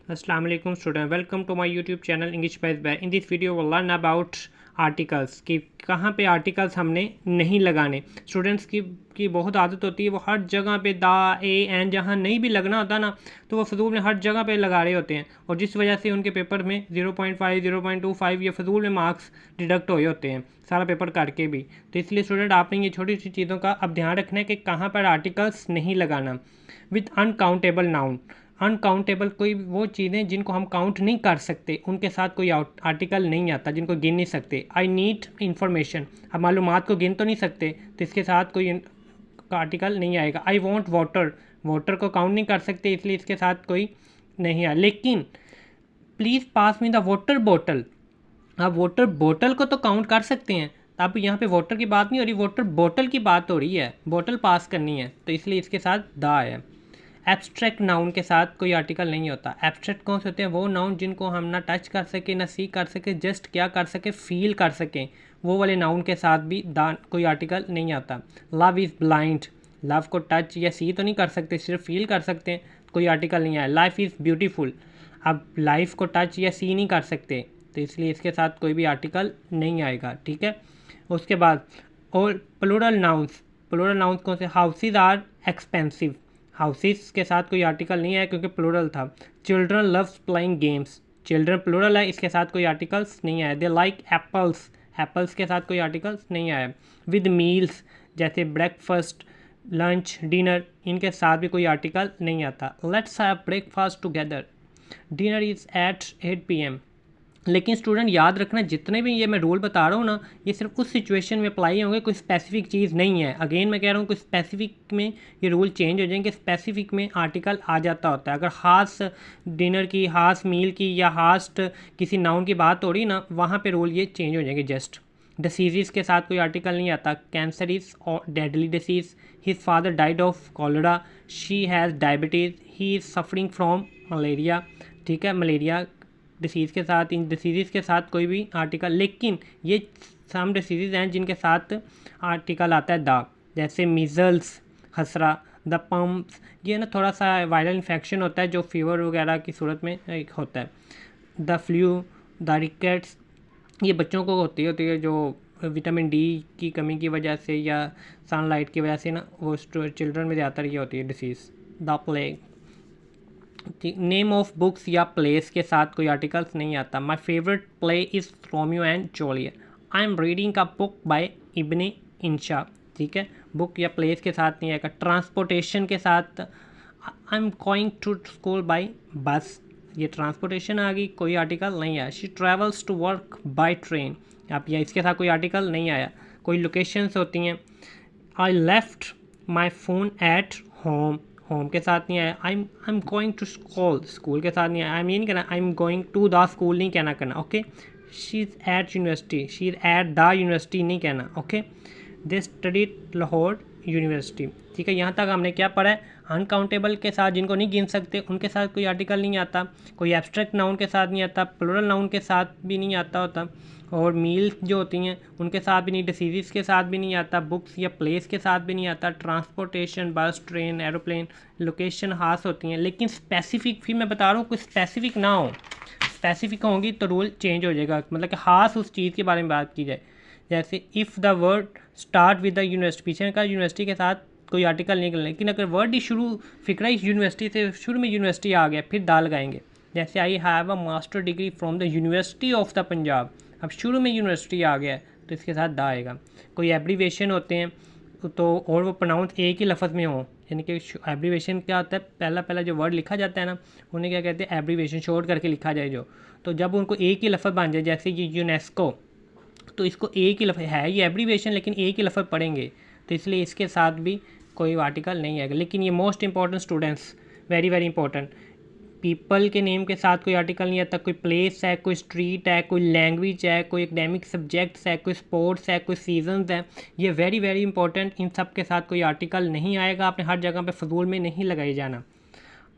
Assalamu alaikum student, welcome to my YouTube channel English by Bay. In this video we'll learn about articles कि कहाँ पे articles हमने नहीं लगाने। Students की बहुत आदत होती है, वो हर जगह पे दा ए एन जहाँ नहीं भी लगना होता ना, तो वो फजूल में हर जगह पे लगा रहे होते हैं, और जिस वजह से उनके पेपर में 0.5 0.25 ये फजूल में मार्क्स डिडक्ट हुए होते हैं सारा पेपर करके भी। तो इसलिए स्टूडेंट आपने ये छोटी सी चीज़ों का अब ध्यान रखना है कि कहाँ पर आर्टिकल्स नहीं लगाना। विथ अनकाउंटेबल नाउन, अनकाउंटेबल कोई वो चीज़ें जिनको हम काउंट नहीं कर सकते, उनके साथ कोई आर्टिकल नहीं आता, जिनको गिन नहीं सकते। आई नीड इन्फॉर्मेशन, अब मालूमात को गिन तो नहीं सकते, तो इसके साथ कोई आर्टिकल नहीं आएगा। आई वॉन्ट वाटर, वाटर को काउंट नहीं कर सकते, इसलिए इसके साथ कोई नहीं आया। लेकिन please pass me the water bottle, आप वाटर बॉटल को तो काउंट कर सकते हैं, अब यहाँ पे वाटर की बात नहीं हो रही, वाटर बॉटल की बात हो रही है, बॉटल पास करनी है, तो इसलिए इसके साथ दा है। एब्स्ट्रैक्ट नाउन के साथ कोई आर्टिकल नहीं होता। एब्स्ट्रैक्ट कौन से होते हैं? वो नाउन जिनको हम ना टच कर सके, ना सी कर सके, जस्ट क्या कर सके, फील कर सकें, वो वाले नाउन के साथ भी कोई आर्टिकल नहीं आता। लव इज़ ब्लाइंड, लव को टच या सी तो नहीं कर सकते, सिर्फ फील कर सकते हैं, कोई आर्टिकल नहीं आया। लाइफ इज़ ब्यूटीफुल, अब लाइफ को टच या सी नहीं कर सकते, तो इसलिए इसके साथ कोई भी आर्टिकल नहीं आएगा। ठीक है, उसके बाद और प्लूरल नाउन्स, प्लूरल नाउन्स कौन से? हाउसेज आर एक्सपेंसिव, हाउसेस के साथ कोई आर्टिकल नहीं है क्योंकि प्लूरल था। Children loves playing games, children plural है, इसके साथ कोई आर्टिकल्स नहीं आया। दे लाइक एप्पल्स, एप्पल्स के साथ कोई आर्टिकल्स नहीं आया। विद मील्स, जैसे ब्रेकफास्ट, लंच, डिनर, इनके साथ भी कोई आर्टिकल नहीं आता। Let's have breakfast together, dinner is at 8 PM। लेकिन स्टूडेंट याद रखना, जितने भी ये मैं रूल बता रहा हूँ ना, ये सिर्फ उस सिचुएशन में अप्लाई होंगे, कोई स्पेसिफिक चीज़ नहीं है। अगेन मैं कह रहा हूँ, कोई स्पेसिफिक में ये रूल चेंज हो जाएंगे, स्पेसिफिक में आर्टिकल आ जाता होता है। अगर खास डिनर की, खास मील की या खास किसी नाउन की बात हो रही ना, वहाँ पे रूल ये चेंज हो जाएंगे जस्ट। डिसीज़ के साथ कोई आर्टिकल नहीं आता। Cancer is deadly disease, his father died of cholera, she has diabetes, he is suffering from malaria. ठीक है, मलेरिया डिसीज़ के साथ, इन डिसीज़ के साथ कोई भी आर्टिकल, लेकिन ये सम डिसीज़ हैं जिनके साथ आर्टिकल आता है द, जैसे मीज़ल्स, खसरा, द पम्प्स, ये ना थोड़ा सा वायरल इन्फेक्शन होता है जो फीवर वगैरह की सूरत में एक होता है। द फ्लू, द रिकेट्स, ये बच्चों को होती है जो विटामिन डी की कमी की वजह से या सनलाइट की वजह से ना, वो चिल्ड्रन में ज़्यादातर ये होती है disease. The plague, name of books या प्लेस के साथ कोई आर्टिकल्स नहीं आता। My favourite play is Romeo and Juliet, I am reading a book by Ibne Insha. ठीक है, बुक या प्लेस के साथ नहीं आएगा। ट्रांसपोर्टेशन के साथ I am going to school by bus, ये ट्रांसपोर्टेशन आ गई, कोई आर्टिकल नहीं आया। She travels to work by train, आप या इसके साथ कोई आर्टिकल नहीं आया। कोई लोकेशंस होती हैं। I left my phone at home, home के साथ नहीं आया। I am going to school, school के साथ नहीं आया। आई एम ये नहीं कहना, I am going to the school नहीं कहना करना। Okay, she is at university, she is at the university नहीं कहना। Okay, they studied Lahore university. ठीक है, यहाँ तक हमने क्या पढ़ा है? अनकाउंटेबल के साथ जिनको नहीं गिन सकते, उनके साथ कोई आर्टिकल नहीं आता। कोई एब्स्ट्रैक्ट नाउन के साथ नहीं आता, प्लूरल नाउन के साथ भी नहीं आता होता, और मील जो होती हैं उनके साथ भी नहीं, डिसीज़ के साथ भी नहीं आता, बुक्स या प्लेस के साथ भी नहीं आता। ट्रांसपोर्टेशन, बस, ट्रेन, एरोप्लेन, लोकेशन खास होती हैं। लेकिन स्पेसिफिक, फिर मैं बता रहा हूँ, कोई स्पेसिफिक ना हो, स्पेसिफिक होंगी तो रूल चेंज हो जाएगा, मतलब कि खास उस चीज़ के बारे में बात की जाए। जैसे if the word start with the university, पीछे का यूनिवर्सिटी के साथ कोई आर्टिकल नहीं, लेकिन अगर वर्ड ही शुरू, फिक्रा इस यूनिवर्सिटी से, शुरू में यूनिवर्सिटी आ गया, फिर दा लगाएंगे। जैसे I have a master degree from the university of the Punjab, अब शुरू में यूनिवर्सिटी आ गया तो इसके साथ दा आएगा। कोई एब्रीवेशन होते हैं तो, और वो प्रोनाउंस एक ही लफ्ज़ में हो, यानी कि एब्रीवेशन क्या होता है? पहला जो वर्ड लिखा जाता है ना, उन्हें क्या कहते हैं? एब्रीवेशन, शॉर्ट करके लिखा जाए जो। तो जब उनको एक ही लफ्ज़ बन जाए, जैसे ये यूनेस्को, तो इसको एक ही लफ्ज़ है, ये एब्रीवेशन लेकिन एक ही लफ्ज़ पढ़ेंगे, तो इसलिए इसके साथ भी कोई आर्टिकल नहीं आएगा। लेकिन ये most important students, very very important, people के नेम के साथ कोई आर्टिकल नहीं आता। कोई प्लेस है, कोई स्ट्रीट है, कोई लैंग्वेज है, कोई एकेडमिक सब्जेक्ट्स है, कोई स्पोर्ट्स है, कोई सीजन्स है, ये वेरी वेरी इंपॉर्टेंट, इन सब के साथ कोई आर्टिकल नहीं आएगा। आपने हर जगह पे फजूल में नहीं लगाई जाना।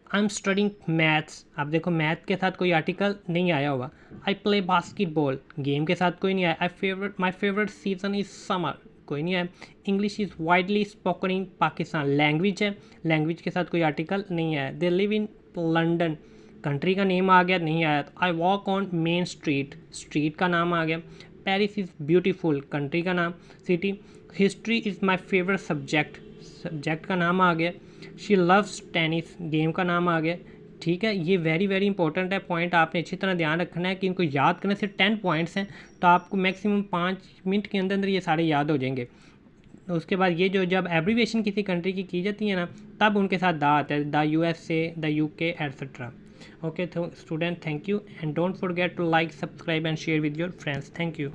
आई एम स्टडिंग मैथ्स, आप देखो मैथ के साथ कोई आर्टिकल नहीं आया होगा। आई प्ले बास्केटबॉल, गेम के साथ कोई नहीं आया। My favourite season is summer, कोई नहीं है। English is widely spoken in Pakistan, language है, लैंग्वेज के साथ कोई आर्टिकल नहीं है। They live in London, country का नेम आ गया, नहीं आया तो I walk on main street, street का नाम आ गया। पेरिस इज़ ब्यूटीफुल, कंट्री का नाम, city. History is my favourite subject, subject का नाम आ गया। शी लव्स टेनिस, गेम का नाम आ गया। ठीक है, ये वेरी वेरी इंपॉर्टेंट है, पॉइंट आपने अच्छी तरह ध्यान रखना है कि इनको याद करने से 10 पॉइंट्स हैं, तो आपको मैक्सिमम 5 मिनट के अंदर अंदर ये सारे याद हो जाएंगे। उसके बाद ये जो जब एब्रीवेशन किसी कंट्री की जाती है ना, तब उनके साथ द आता है, the USA, the UK etcetera. Okay, तो student thank you and don't forget to like, subscribe and share with your friends. Thank you.